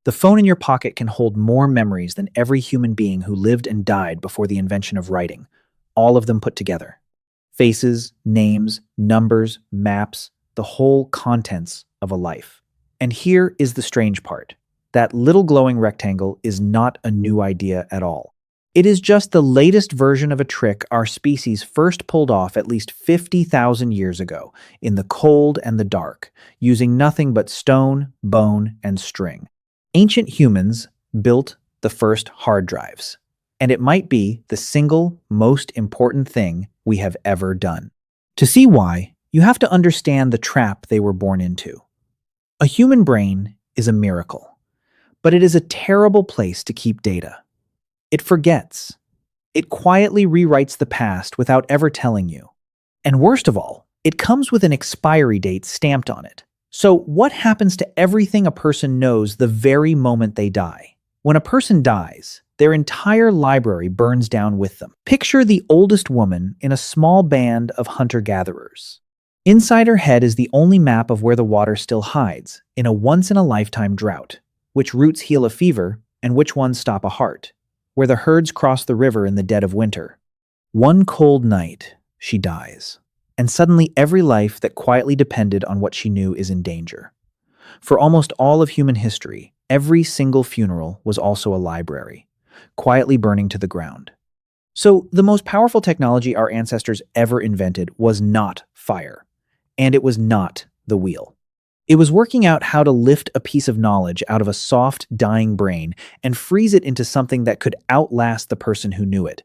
The phone in your pocket can hold more memories than every human being who lived and died before the invention of writing, all of them put together. Faces, names, numbers, maps, the whole contents of a life. And here is the strange part. That little glowing rectangle is not a new idea at all. It is just the latest version of a trick our species first pulled off at least 50,000 years ago, in the cold and the dark, using nothing but stone, bone, and string. Ancient humans built the first hard drives, and it might be the single most important thing we have ever done. To see why, you have to understand the trap they were born into. A human brain is a miracle, but it is a terrible place to keep data. It forgets. It quietly rewrites the past without ever telling you. And worst of all, it comes with an expiry date stamped on it. So what happens to everything a person knows the very moment they die? When a person dies, their entire library burns down with them. Picture the oldest woman in a small band of hunter-gatherers. Inside her head is the only map of where the water still hides, in a once-in-a-lifetime drought, which roots heal a fever and which ones stop a heart, where the herds cross the river in the dead of winter. One cold night, she dies, and suddenly every life that quietly depended on what she knew is in danger. For almost all of human history, every single funeral was also a library, quietly burning to the ground. So the most powerful technology our ancestors ever invented was not fire, and it was not the wheel. It was working out how to lift a piece of knowledge out of a soft, dying brain and freeze it into something that could outlast the person who knew it,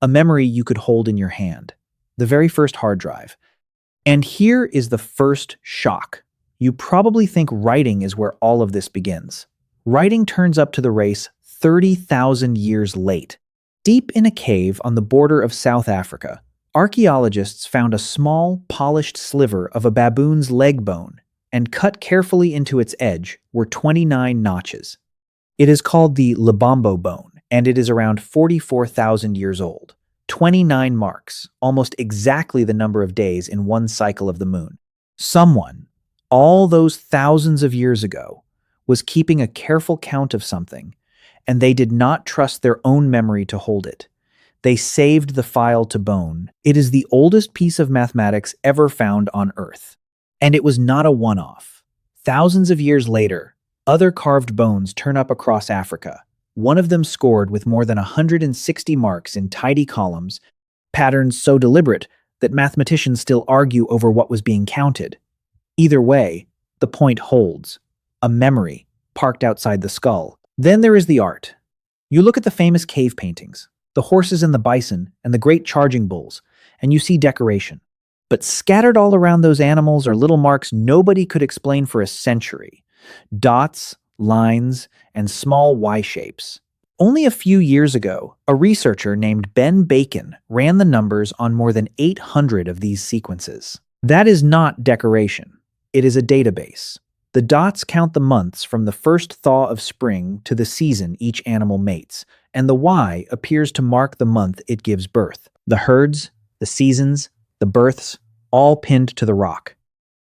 a memory you could hold in your hand, the very first hard drive. And here is the first shock. You probably think writing is where all of this begins. Writing turns up to the race 30,000 years late. Deep in a cave on the border of South Africa, archaeologists found a small, polished sliver of a baboon's leg bone, and cut carefully into its edge were 29 notches. It is called the Lebombo bone, and it is around 44,000 years old. 29 marks, almost exactly the number of days in one cycle of the moon. Someone, all those thousands of years ago, was keeping a careful count of something, and they did not trust their own memory to hold it. They saved the file to bone. It is the oldest piece of mathematics ever found on Earth. And it was not a one-off. Thousands of years later, other carved bones turn up across Africa, one of them scored with more than 160 marks in tidy columns, patterns so deliberate that mathematicians still argue over what was being counted. Either way, the point holds. A memory, parked outside the skull. Then there is the art. You look at the famous cave paintings, the horses and the bison, and the great charging bulls, and you see decoration. But scattered all around those animals are little marks nobody could explain for a century. Dots, lines, and small Y-shapes. Only a few years ago, a researcher named Ben Bacon ran the numbers on more than 800 of these sequences. That is not decoration. It is a database. The dots count the months from the first thaw of spring to the season each animal mates, and the Y appears to mark the month it gives birth. The herds, the seasons, the births, all pinned to the rock.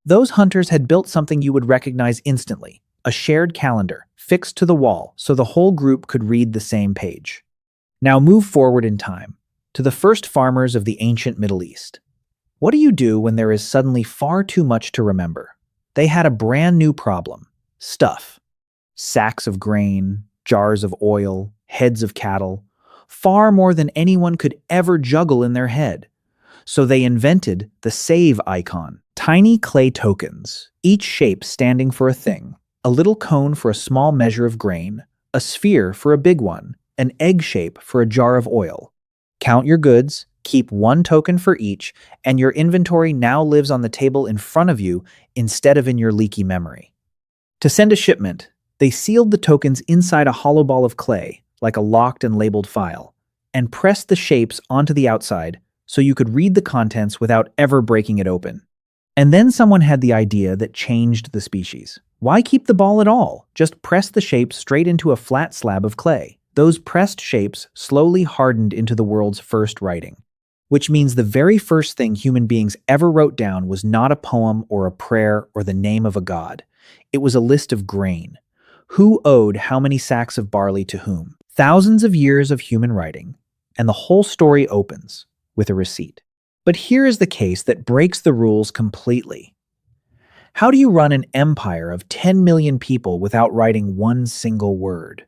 Those hunters had built something you would recognize instantly, a shared calendar, fixed to the wall so the whole group could read the same page. Now move forward in time, to the first farmers of the ancient Middle East. What do you do when there is suddenly far too much to remember? They had a brand new problem: stuff. Sacks of grain, jars of oil, heads of cattle, far more than anyone could ever juggle in their head. So they invented the save icon. Tiny clay tokens, each shape standing for a thing. A little cone for a small measure of grain, a sphere for a big one, an egg shape for a jar of oil. Count your goods, keep one token for each, and your inventory now lives on the table in front of you instead of in your leaky memory. To send a shipment, they sealed the tokens inside a hollow ball of clay, like a locked and labeled file, and pressed the shapes onto the outside so you could read the contents without ever breaking it open. And then someone had the idea that changed the species. Why keep the ball at all? Just press the shapes straight into a flat slab of clay. Those pressed shapes slowly hardened into the world's first writing, which means the very first thing human beings ever wrote down was not a poem or a prayer or the name of a god. It was a list of grain, Who owed how many sacks of barley to whom? Thousands of years of human writing, and the whole story opens with a receipt. But here is the case that breaks the rules completely. How do you run an empire of 10 million people without writing one single word?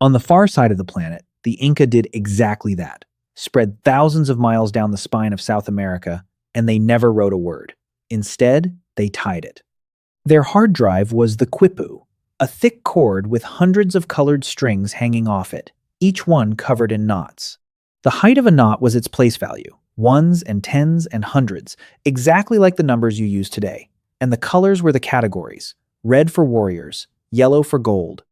On the far side of the planet, the Inca did exactly that, spread thousands of miles down the spine of South America, and they never wrote a word. Instead, they tied it. Their hard drive was the quipu, a thick cord with hundreds of colored strings hanging off it, each one covered in knots. The height of a knot was its place value, ones and tens and hundreds, exactly like the numbers you use today. And the colors were the categories, red for warriors, yellow for gold.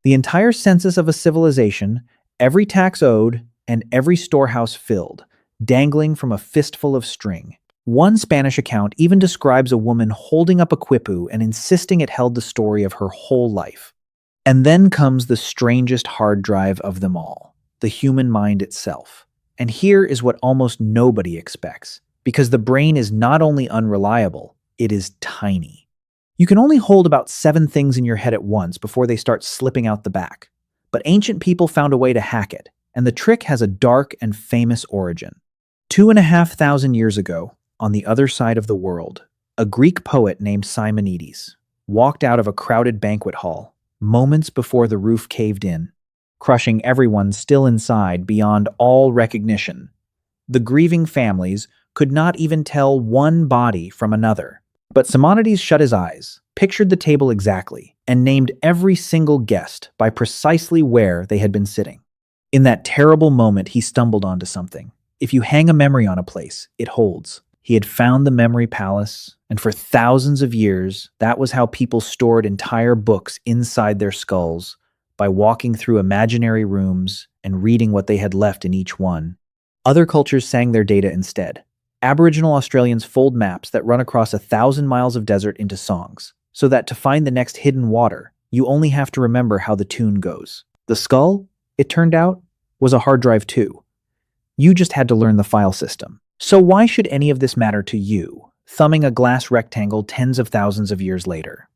The entire census of a civilization, every tax owed, and every storehouse filled, dangling from a fistful of string. One Spanish account even describes a woman holding up a quipu and insisting it held the story of her whole life. And then comes the strangest hard drive of them all, the human mind itself. And here is what almost nobody expects, because the brain is not only unreliable, it is tiny. You can only hold about 7 things in your head at once before they start slipping out the back. But ancient people found a way to hack it, and the trick has a dark and famous origin. 2,500 years ago, on the other side of the world, a Greek poet named Simonides walked out of a crowded banquet hall moments before the roof caved in, crushing everyone still inside beyond all recognition. The grieving families could not even tell one body from another. But Simonides shut his eyes, pictured the table exactly, and named every single guest by precisely where they had been sitting. In that terrible moment, he stumbled onto something. If you hang a memory on a place, it holds. He had found the memory palace, and for thousands of years, that was how people stored entire books inside their skulls, by walking through imaginary rooms and reading what they had left in each one. Other cultures sang their data instead. Aboriginal Australians fold maps that run across 1,000 miles of desert into songs, so that to find the next hidden water, you only have to remember how the tune goes. The skull, it turned out, was a hard drive too. You just had to learn the file system. So why should any of this matter to you, thumbing a glass rectangle tens of thousands of years later?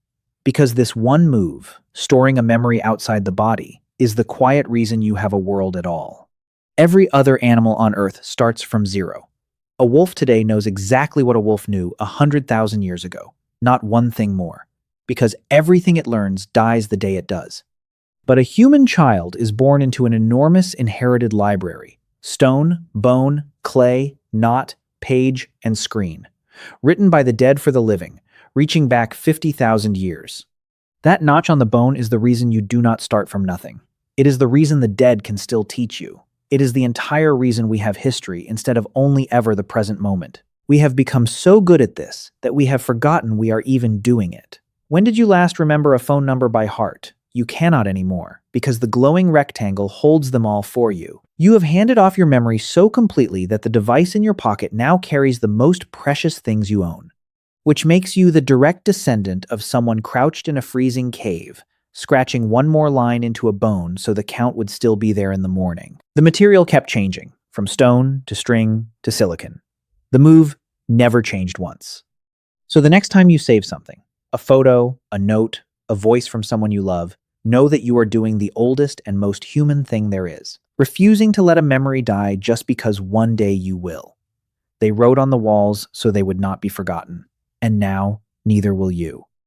Because this one move, storing a memory outside the body, is the quiet reason you have a world at all. Every other animal on Earth starts from zero. A wolf today knows exactly what a wolf knew 100,000 years ago, not one thing more, because everything it learns dies the day it does. But a human child is born into an enormous inherited library: stone, bone, clay, knot, page, and screen, written by the dead for the living, reaching back 50,000 years. That notch on the bone is the reason you do not start from nothing. It is the reason the dead can still teach you. It is the entire reason we have history instead of only ever the present moment. We have become so good at this that we have forgotten we are even doing it. When did you last remember a phone number by heart? You cannot anymore, because the glowing rectangle holds them all for you. You have handed off your memory so completely that the device in your pocket now carries the most precious things you own, which makes you the direct descendant of someone crouched in a freezing cave, scratching one more line into a bone so the count would still be there in the morning. The material kept changing, from stone to string to silicon. The move never changed once. So the next time you save something, a photo, a note, a voice from someone you love, know that you are doing the oldest and most human thing there is, refusing to let a memory die just because one day you will. They wrote on the walls so they would not be forgotten, and now neither will you.